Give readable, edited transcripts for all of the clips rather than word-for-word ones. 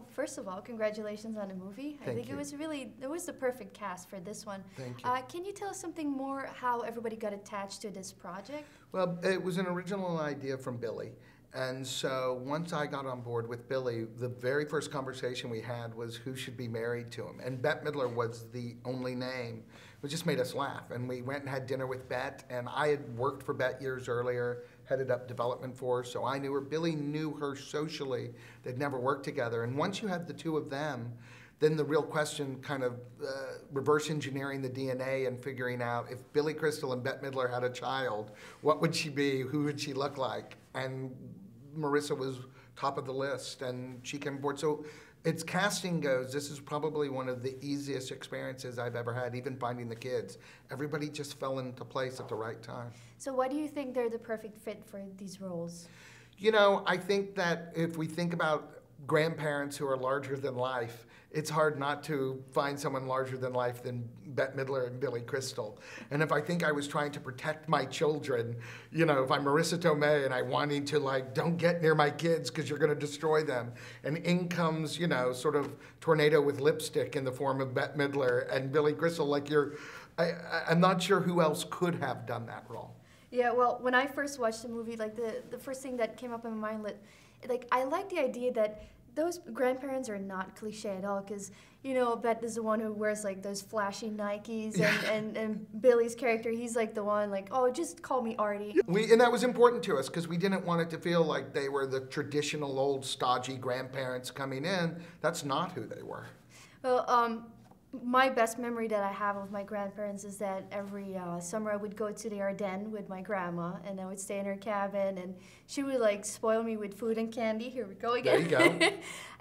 Well, first of all, congratulations on the movie. I think it was the perfect cast for this one. Thank you. Can you tell us something more how everybody got attached to this project? Well, it was an original idea from Billy. And so once I got on board with Billy, the very first conversation we had was who should be married to him. And Bette Midler was the only name. It just made us laugh. And we went and had dinner with Bette. And I had worked for Bette years earlier, headed up development for her, so I knew her. Billy knew her socially. They'd never worked together. And once you had the two of them, then the real question, kind of reverse engineering the DNA and figuring out if Billy Crystal and Bette Midler had a child, what would she be? Who would she look like? And Marisa was top of the list, and she came aboard. So its casting goes, this is probably one of the easiest experiences I've ever had, even finding the kids. Everybody just fell into place at the right time. So why do you think they're the perfect fit for these roles? You know, I think that if we think about grandparents who are larger than life, it's hard not to find someone larger than life than Bette Midler and Billy Crystal. And if I think I was trying to protect my children, you know, if I'm Marisa Tomei and I wanting to, like, don't get near my kids because you're going to destroy them, and in comes, you know, sort of tornado with lipstick in the form of Bette Midler and Billy Crystal, like I'm not sure who else could have done that role. Yeah, well, when I first watched the movie, like the first thing that came up in my mind, like I like the idea that those grandparents are not cliche at all, because, you know, Bette is the one who wears like those flashy Nikes, and Billy's character, he's like the one like, oh, just call me Artie. And that was important to us because we didn't want it to feel like they were the traditional old stodgy grandparents coming in. That's not who they were. Well, my best memory that I have of my grandparents is that every summer I would go to the Ardennes with my grandma, and I would stay in her cabin, and she would like spoil me with food and candy. Here we go again. There you go.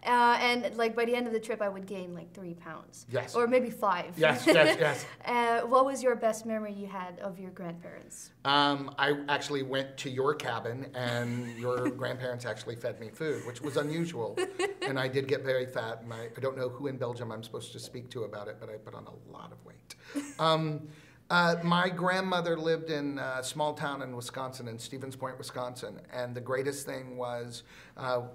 And like by the end of the trip, I would gain like 3 pounds. Yes. Or maybe 5. Yes, yes, yes. What was your best memory you had of your grandparents? I actually went to your cabin, and your grandparents actually fed me food, which was unusual. And I did get very fat, and I don't know who in Belgium I'm supposed to speak to about it, but I put on a lot of weight. My grandmother lived in a small town in Wisconsin, in Stevens Point, Wisconsin, and the greatest thing was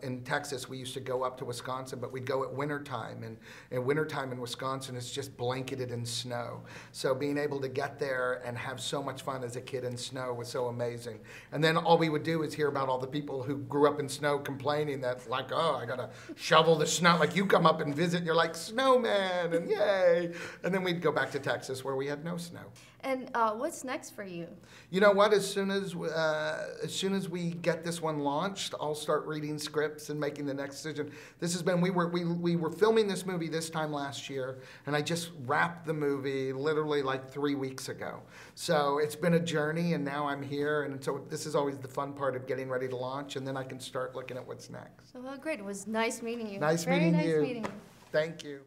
in Texas, we used to go up to Wisconsin, but we'd go at wintertime, and in wintertime in Wisconsin, it's just blanketed in snow. So being able to get there and have so much fun as a kid in snow was so amazing. And then all we would do is hear about all the people who grew up in snow complaining that, like, oh, I gotta shovel the snow. Like, you come up and visit, and you're like, snowman, and yay. And then we'd go back to Texas where we had no snow. And what's next for you? You know what? As soon as we get this one launched, I'll start reading scripts and making the next decision. This has been we were filming this movie this time last year, and I just wrapped the movie literally like 3 weeks ago. So it's been a journey, and now I'm here, and so this is always the fun part of getting ready to launch, and then I can start looking at what's next. Well, great. It was nice meeting you. Nice meeting you. Very nice meeting you. Thank you.